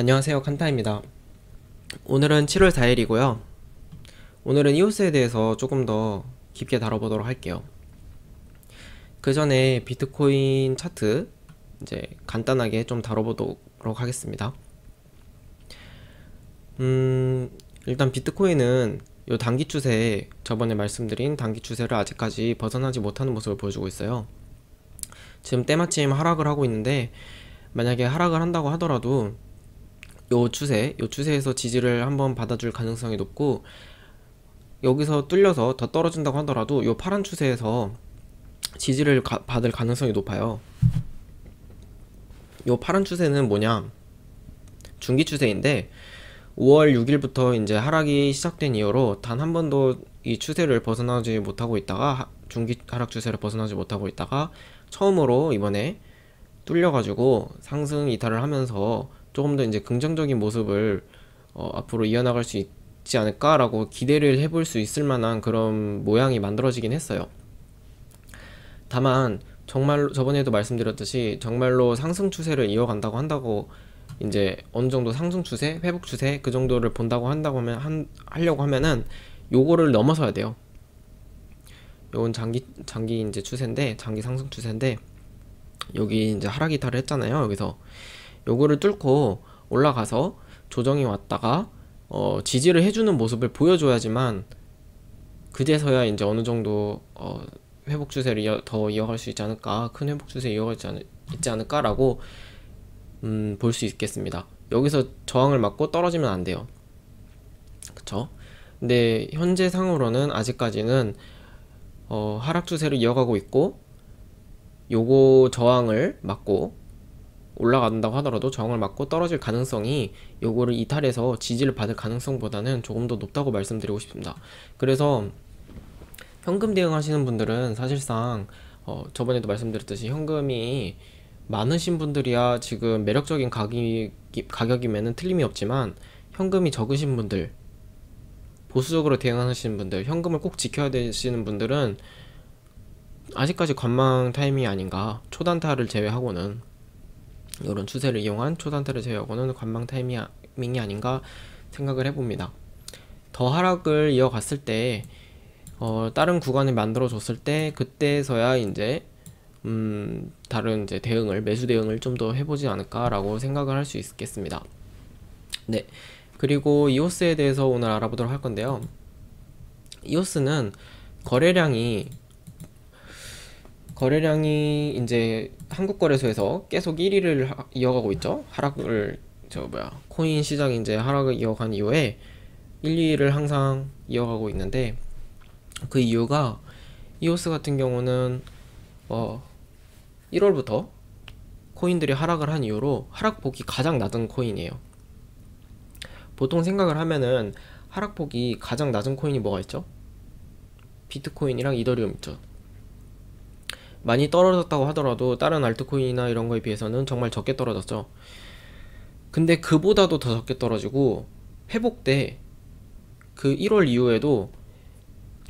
안녕하세요, 칸타입니다. 오늘은 7월 4일이고요. 오늘은 이오스에 대해서 조금 더 깊게 다뤄보도록 할게요. 그 전에 비트코인 차트 이제 간단하게 좀 다뤄보도록 하겠습니다. 일단 비트코인은 요 단기 추세, 저번에 말씀드린 단기 추세를 아직까지 벗어나지 못하는 모습을 보여주고 있어요. 지금 때마침 하락을 하고 있는데, 만약에 하락을 한다고 하더라도 요 추세에서 지지를 한번 받아줄 가능성이 높고, 여기서 뚫려서 더 떨어진다고 하더라도 요 파란 추세에서 지지를 받을 가능성이 높아요. 요 파란 추세는 뭐냐, 중기 추세인데 5월 6일부터 이제 하락이 시작된 이후로 단 한 번도 이 추세를 벗어나지 못하고 있다가, 중기 하락 추세를 벗어나지 못하고 있다가 처음으로 이번에 뚫려가지고 상승 이탈을 하면서 조금 더 이제 긍정적인 모습을 앞으로 이어나갈 수 있지 않을까라고 기대를 해볼 수 있을 만한 그런 모양이 만들어지긴 했어요. 다만 정말로 저번에도 말씀드렸듯이 정말로 상승 추세를 이어간다고 한다고, 이제 어느 정도 상승 추세, 회복 추세 그 정도를 본다고 한다고 하려고 하면은 요거를 넘어서야 돼요. 요건 장기 이제 추세인데, 장기 상승 추세인데, 여기 이제 하락 이탈을 했잖아요. 여기서 요거를 뚫고 올라가서 조정이 왔다가 지지를 해주는 모습을 보여줘야지만, 그제서야 이제 어느 정도 회복 추세를 더 이어갈 수 있지 않을까, 큰 회복 추세 있지 않을까라고 볼 수 있겠습니다. 여기서 저항을 맞고 떨어지면 안 돼요. 그쵸? 근데 현재 상으로는 아직까지는 하락 추세를 이어가고 있고, 요거 저항을 맞고 올라간다고 하더라도 저항을 맞고 떨어질 가능성이, 요거를 이탈해서 지지를 받을 가능성보다는 조금 더 높다고 말씀드리고 싶습니다. 그래서 현금 대응하시는 분들은 사실상 저번에도 말씀드렸듯이 현금이 많으신 분들이야 지금 매력적인 가격이면은 틀림이 없지만, 현금이 적으신 분들, 보수적으로 대응하시는 분들, 현금을 꼭 지켜야 되시는 분들은 아직까지 관망 타이밍이 아닌가. 초단타를 제외하고는, 이런 추세를 이용한 초단타를 제외하고는 관망 타이밍이 아닌가 생각을 해봅니다. 더 하락을 이어갔을 때, 다른 구간을 만들어 줬을 때, 그때서야 이제 다른 이제 매수 대응을 좀 더 해보지 않을까라고 생각을 할 수 있겠습니다. 네. 그리고 이오스에 대해서 오늘 알아보도록 할 건데요. 이오스는 거래량이 이제 한국거래소에서 계속 1위를 이어가고 있죠. 코인 시장이 이제 하락을 이어간 이후에 1, 2위를 항상 이어가고 있는데, 그 이유가, 이오스 같은 경우는 1월부터 코인들이 하락을 한 이후로 하락폭이 가장 낮은 코인이에요. 보통 생각을 하면은 하락폭이 가장 낮은 코인이 뭐가 있죠? 비트코인이랑 이더리움 있죠. 많이 떨어졌다고 하더라도 다른 알트코인이나 이런 거에 비해서는 정말 적게 떨어졌죠. 근데 그보다도 더 적게 떨어지고, 회복 때 그 1월 이후에도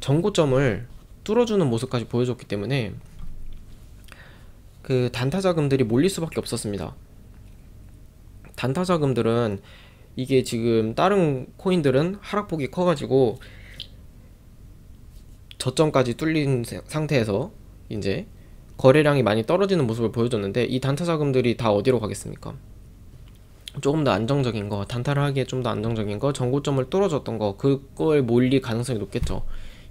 전고점을 뚫어주는 모습까지 보여줬기 때문에 그 단타 자금들이 몰릴 수밖에 없었습니다. 단타 자금들은, 이게 지금 다른 코인들은 하락폭이 커가지고 저점까지 뚫린 상태에서 이제 거래량이 많이 떨어지는 모습을 보여줬는데, 이 단타 자금들이 다 어디로 가겠습니까? 조금 더 안정적인 거, 단타를 하기에 좀 더 안정적인 거, 전고점을 뚫어줬던 거, 그걸 몰릴 가능성이 높겠죠.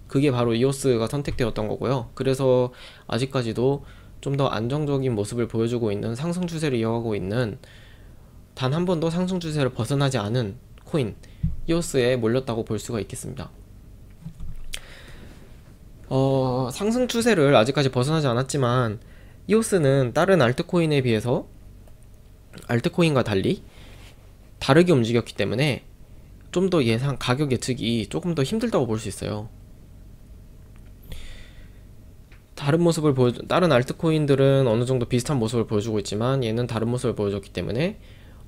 그게 바로 이오스가 선택되었던 거고요. 그래서 아직까지도 좀 더 안정적인 모습을 보여주고 있는, 상승 추세를 이어가고 있는, 단 한 번도 상승 추세를 벗어나지 않은 코인 이오스에 몰렸다고 볼 수가 있겠습니다. 상승 추세를 아직까지 벗어나지 않았지만, 이오스는 다른 알트코인에 비해서 알트코인과 달리 다르게 움직였기 때문에 좀 더 가격 예측이 조금 더 힘들다고 볼 수 있어요. 다른 알트코인들은 어느 정도 비슷한 모습을 보여주고 있지만, 얘는 다른 모습을 보여줬기 때문에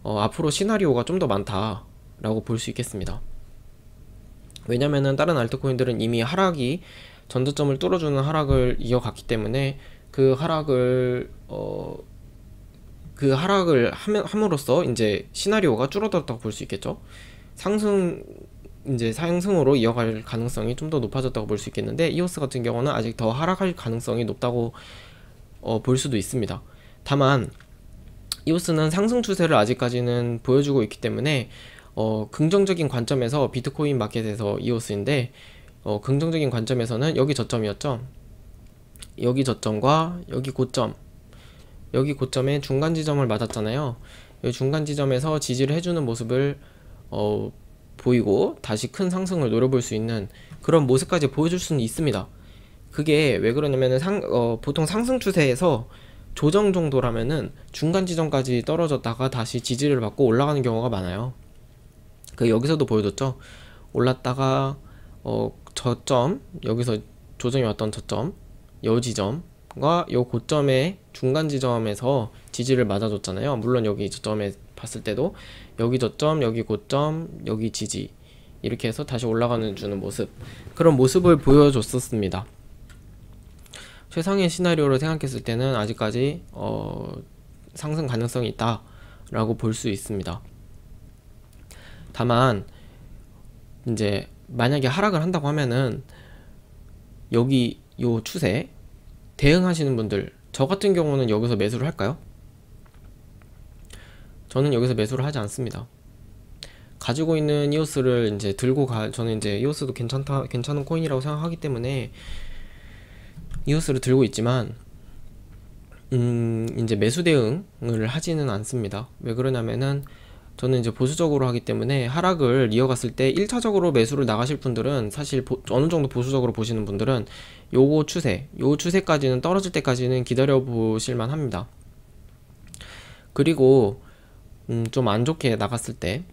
앞으로 시나리오가 좀 더 많다라고 볼 수 있겠습니다. 왜냐면은 다른 알트코인들은 이미 전저점을 뚫어주는 하락을 이어갔기 때문에, 그 하락을 그 하락을 함으로써 이제 시나리오가 줄어들었다고 볼 수 있겠죠. 상승 이제 상승으로 이어갈 가능성이 좀 더 높아졌다고 볼 수 있겠는데, 이오스 같은 경우는 아직 더 하락할 가능성이 높다고 볼 수도 있습니다. 다만 이오스는 상승 추세를 아직까지는 보여주고 있기 때문에 긍정적인 관점에서 비트코인 마켓에서 이오스인데, 긍정적인 관점에서는 여기 저점이었죠. 여기 저점과 여기 고점의 중간 지점을 맞았잖아요. 이 중간 지점에서 지지를 해주는 모습을 보이고 다시 큰 상승을 노려볼 수 있는 그런 모습까지 보여줄 수는 있습니다. 그게 왜 그러냐면은 보통 상승 추세에서 조정 정도라면은 중간 지점까지 떨어졌다가 다시 지지를 받고 올라가는 경우가 많아요. 그 여기서도 보여줬죠. 올랐다가 저점, 여기서 조정이 왔던 저점, 요 지점과 요 고점의 중간 지점에서 지지를 맞아줬잖아요. 물론 여기 저점에 봤을 때도 여기 저점, 여기 고점, 여기 지지, 이렇게 해서 다시 올라가는 주는 모습, 그런 모습을 보여줬었습니다. 최상의 시나리오로 생각했을 때는 아직까지 상승 가능성이 있다 라고 볼 수 있습니다. 다만 이제 만약에 하락을 한다고 하면은 여기 요 추세 대응하시는 분들, 저 같은 경우는 여기서 매수를 할까요? 저는 여기서 매수를 하지 않습니다. 가지고 있는 이오스를 이제 저는 이제 이오스도 괜찮은 코인이라고 생각하기 때문에 이오스를 들고 있지만 이제 매수 대응을 하지는 않습니다. 왜 그러냐면은 저는 이제 보수적으로 하기 때문에, 하락을 이어갔을 때 1차적으로 매수를 나가실 분들은 사실 어느 정도 보수적으로 보시는 분들은 요 추세까지는, 떨어질 때까지는 기다려 보실만 합니다. 그리고 좀 안 좋게 나갔을 때를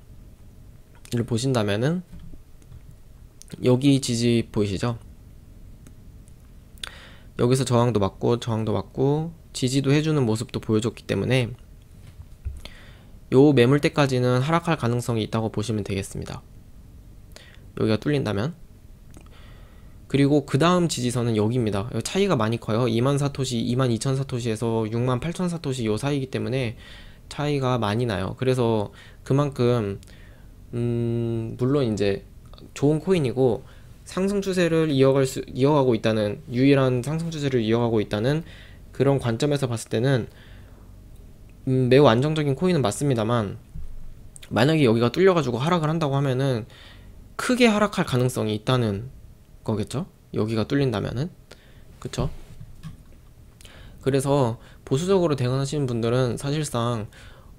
보신다면은 여기 지지 보이시죠? 여기서 저항도 맞고 지지도 해주는 모습도 보여줬기 때문에 요 매물대까지는 하락할 가능성이 있다고 보시면 되겠습니다. 여기가 뚫린다면. 그리고 그 다음 지지선은 여기입니다. 여기 차이가 많이 커요. 2만 사토시, 22,000 사토시에서 68,000 사토시 요 사이이기 때문에 차이가 많이 나요. 그래서 그만큼 물론 이제 좋은 코인이고 상승 추세를 이어가고 있다는, 유일한 상승 추세를 이어가고 있다는 그런 관점에서 봤을 때는 매우 안정적인 코인은 맞습니다만, 만약에 여기가 뚫려가지고 하락을 한다고 하면은 크게 하락할 가능성이 있다는 거겠죠? 여기가 뚫린다면은. 그쵸? 그래서 보수적으로 대응하시는 분들은 사실상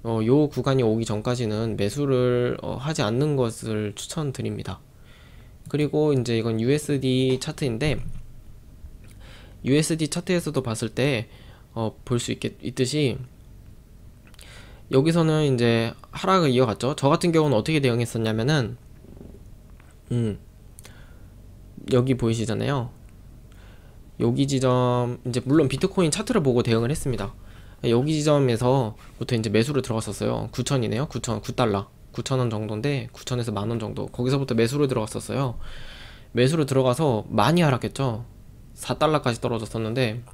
요 구간이 오기 전까지는 매수를 하지 않는 것을 추천드립니다. 그리고 이제 이건 USD 차트인데, USD 차트에서도 봤을 때 볼 수 있듯이 여기서는 이제 하락을 이어갔죠. 저 같은 경우는 어떻게 대응했었냐면은 여기 보이시잖아요. 여기 지점, 이제 물론 비트코인 차트를 보고 대응을 했습니다. 여기 지점에서부터 이제 매수를 들어갔었어요. 9,000이네요. 9,000, 9,000원 정도인데 9,000에서 만원 정도, 거기서부터 매수를 들어갔었어요. 매수를 들어가서 많이 하락했죠. 4달러까지 떨어졌었는데,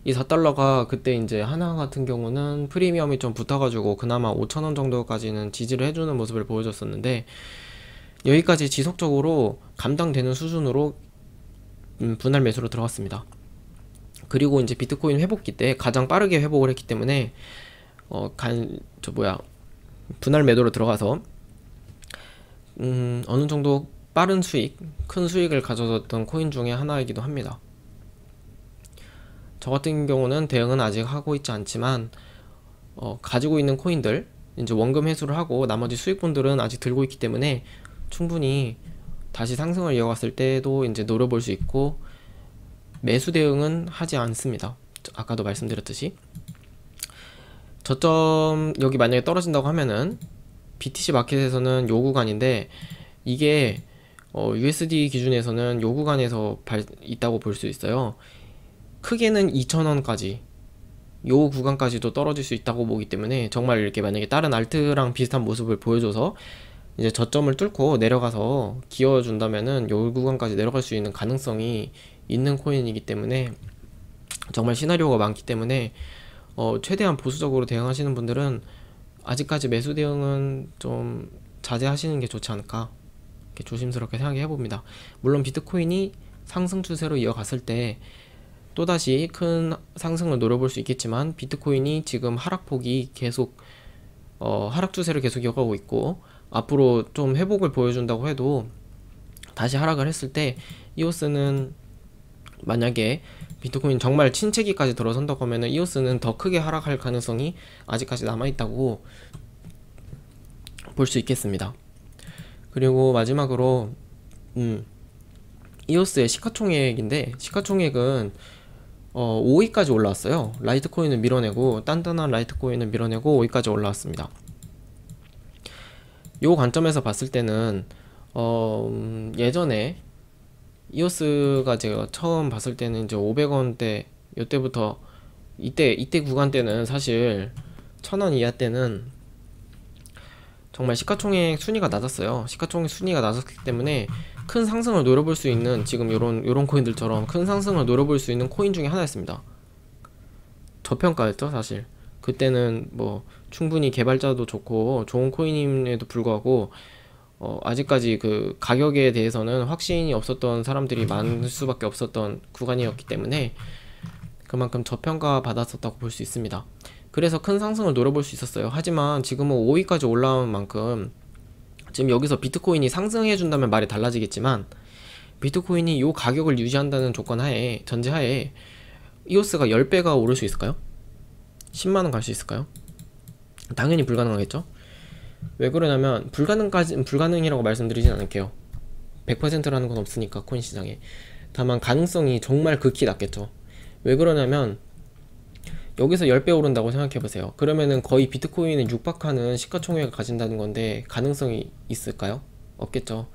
이 4달러가 그때 이제 하나 같은 경우는 프리미엄이 좀 붙어가지고 그나마 5,000원 정도까지는 지지를 해주는 모습을 보여줬었는데, 여기까지 지속적으로 감당되는 수준으로 분할 매수로 들어갔습니다. 그리고 이제 비트코인 회복기 때 가장 빠르게 회복을 했기 때문에 분할 매도로 들어가서 어느 정도 빠른 수익, 큰 수익을 가져줬던 코인 중에 하나이기도 합니다. 저 같은 경우는 대응은 아직 하고 있지 않지만 가지고 있는 코인들 이제 원금 회수를 하고 나머지 수익분들은 아직 들고 있기 때문에 충분히 다시 상승을 이어갔을 때도 이제 노려볼 수 있고, 매수 대응은 하지 않습니다. 아까도 말씀드렸듯이 저점 여기 만약에 떨어진다고 하면은 BTC 마켓에서는 요 구간인데, 이게 USD 기준에서는 요 구간에서 있다고 볼 수 있어요. 크게는 2,000원까지, 요 구간까지도 떨어질 수 있다고 보기 때문에, 정말 이렇게 만약에 다른 알트랑 비슷한 모습을 보여줘서 이제 저점을 뚫고 내려가서 기어준다면은 요 구간까지 내려갈 수 있는 가능성이 있는 코인이기 때문에, 정말 시나리오가 많기 때문에 최대한 보수적으로 대응하시는 분들은 아직까지 매수 대응은 좀 자제하시는 게 좋지 않을까, 이렇게 조심스럽게 생각해 봅니다. 물론 비트코인이 상승 추세로 이어갔을 때 또다시 큰 상승을 노려볼 수 있겠지만, 비트코인이 지금 하락폭이 계속 하락 추세를 계속 이어가고 있고, 앞으로 좀 회복을 보여준다고 해도 다시 하락을 했을 때 이오스는, 만약에 비트코인 정말 침체기까지 들어선다고 하면은 이오스는 더 크게 하락할 가능성이 아직까지 남아있다고 볼 수 있겠습니다. 그리고 마지막으로 이오스의 시가총액인데, 시가총액은 5위까지 올라왔어요. 라이트코인을 밀어내고, 단단한 라이트코인을 밀어내고 5위까지 올라왔습니다. 요 관점에서 봤을 때는 예전에 이오스가 제가 처음 봤을 때는 이제 500원대 요때부터, 이때 구간 때는 사실 1000원 이하 때는 정말 시가총액 순위가 낮았어요. 시가총액 순위가 낮았기 때문에 큰 상승을 노려볼 수 있는, 지금 요런 코인들처럼 큰 상승을 노려볼 수 있는 코인 중에 하나였습니다. 저평가였죠 사실. 그때는 뭐 충분히 개발자도 좋고 좋은 코인임에도 불구하고 아직까지 그 가격에 대해서는 확신이 없었던 사람들이 많을 수밖에 없었던 구간이었기 때문에 그만큼 저평가 받았었다고 볼 수 있습니다. 그래서 큰 상승을 노려볼 수 있었어요. 하지만 지금은 5위까지 올라온 만큼, 지금 여기서 비트코인이 상승해준다면 말이 달라지겠지만, 비트코인이 요 가격을 유지한다는 전제하에 이오스가 10배가 오를 수 있을까요? 10만원 갈 수 있을까요? 당연히 불가능하겠죠? 왜 그러냐면, 불가능이라고 말씀드리진 않을게요. 100%라는 건 없으니까, 코인 시장에. 다만 가능성이 정말 극히 낮겠죠. 왜 그러냐면, 여기서 10배 오른다고 생각해보세요. 그러면은 거의 비트코인에 육박하는 시가총액을 가진다는 건데, 가능성이 있을까요? 없겠죠.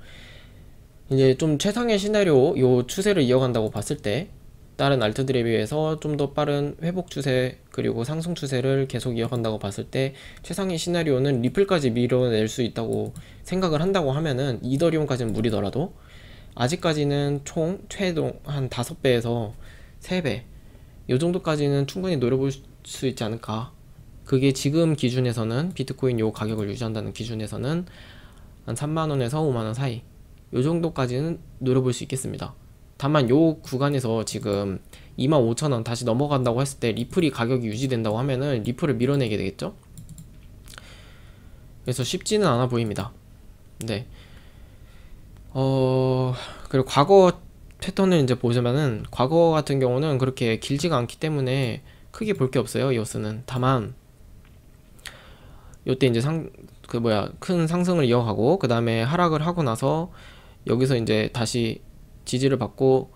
이제 좀 최상의 시나리오, 요 추세를 이어간다고 봤을 때, 다른 알트들에 비해서 좀 더 빠른 회복 추세 그리고 상승 추세를 계속 이어간다고 봤을 때, 최상의 시나리오는 리플까지 밀어낼 수 있다고 생각을 한다고 하면은, 이더리움까지는 무리더라도 아직까지는 총 최종 한 5배에서 3배 요 정도까지는 충분히 노려볼 수 있지 않을까. 그게 지금 기준에서는, 비트코인 요 가격을 유지한다는 기준에서는 한 3만원에서 5만원 사이, 요 정도까지는 노려볼 수 있겠습니다. 다만 요 구간에서 지금 25,000원 다시 넘어간다고 했을 때, 리플이 가격이 유지된다고 하면은 리플을 밀어내게 되겠죠. 그래서 쉽지는 않아 보입니다. 네. 그리고 과거 패턴을 이제 보자면은, 과거 같은 경우는 그렇게 길지가 않기 때문에 크게 볼 게 없어요, 이오스는. 다만 요때 이제 큰 상승을 이어가고 그 다음에 하락을 하고 나서 여기서 이제 다시 지지를 받고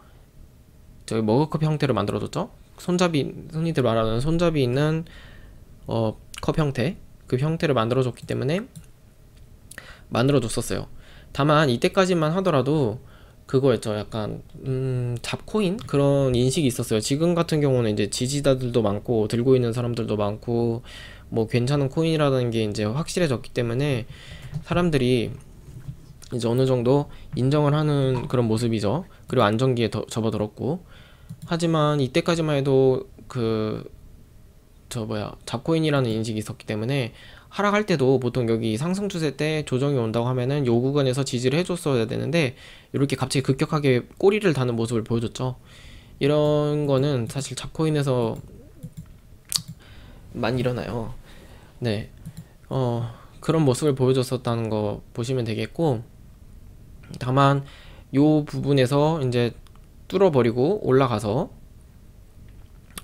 저기 머그컵 형태를 만들어줬죠. 손잡이, 흔히들 말하는 손잡이 있는 컵 형태, 그 형태를 만들어줬기 때문에 만들어줬었어요. 다만 이때까지만 하더라도 그거였죠. 약간 잡코인 그런 인식이 있었어요. 지금 같은 경우는 이제 지지자들도 많고 들고 있는 사람들도 많고 뭐 괜찮은 코인이라는 게 이제 확실해졌기 때문에 사람들이 이제 어느 정도 인정을 하는 그런 모습이죠. 그리고 안정기에 접어들었고, 하지만 이때까지만 해도 잡코인이라는 인식이 있었기 때문에 하락할 때도 보통 여기 상승 추세 때 조정이 온다고 하면은 요 구간에서 지지를 해줬어야 되는데, 이렇게 갑자기 급격하게 꼬리를 다는 모습을 보여줬죠. 이런 거는 사실 잡코인에서 많이 일어나요. 네. 그런 모습을 보여줬었다는 거 보시면 되겠고, 다만 요 부분에서 이제 뚫어버리고 올라가서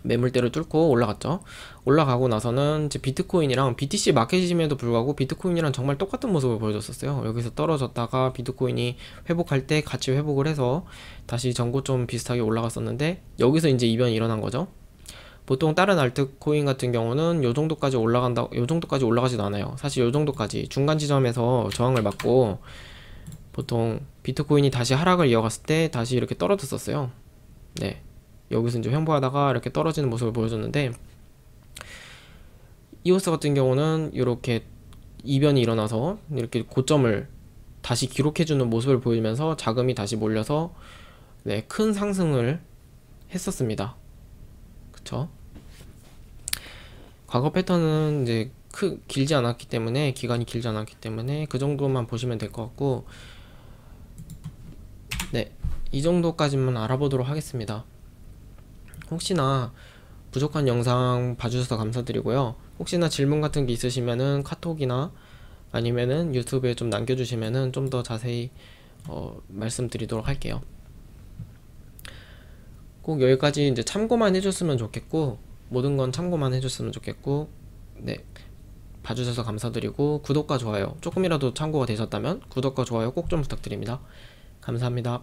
매물대를 뚫고 올라갔죠. 올라가고 나서는 이제 비트코인이랑 BTC 마켓임에도 불구하고 비트코인이랑 정말 똑같은 모습을 보여줬었어요. 여기서 떨어졌다가 비트코인이 회복할 때 같이 회복을 해서 다시 전고점 비슷하게 올라갔었는데, 여기서 이제 이변이 일어난 거죠. 보통 다른 알트코인 같은 경우는 요 정도까지 올라가지도 않아요. 사실 요 정도까지 중간 지점에서 저항을 받고 보통 비트코인이 다시 하락을 이어갔을 때 다시 이렇게 떨어졌었어요. 네. 여기서 이제 횡보하다가 이렇게 떨어지는 모습을 보여줬는데, 이오스 같은 경우는 이렇게 이변이 일어나서 이렇게 고점을 다시 기록해주는 모습을 보이면서 자금이 다시 몰려서 네, 큰 상승을 했었습니다. 그쵸? 과거 패턴은 이제 길지 않았기 때문에, 기간이 길지 않았기 때문에 그 정도만 보시면 될 것 같고, 네, 이 정도까지만 알아보도록 하겠습니다. 혹시나 부족한 영상 봐주셔서 감사드리고요. 혹시나 질문 같은 게 있으시면은 카톡이나 아니면은 유튜브에 좀 남겨주시면은 좀 더 자세히 말씀드리도록 할게요. 꼭 여기까지 이제 참고만 해줬으면 좋겠고, 모든 건 참고만 해줬으면 좋겠고, 네, 봐주셔서 감사드리고, 구독과 좋아요 조금이라도 참고가 되셨다면 구독과 좋아요 꼭 좀 부탁드립니다. 감사합니다.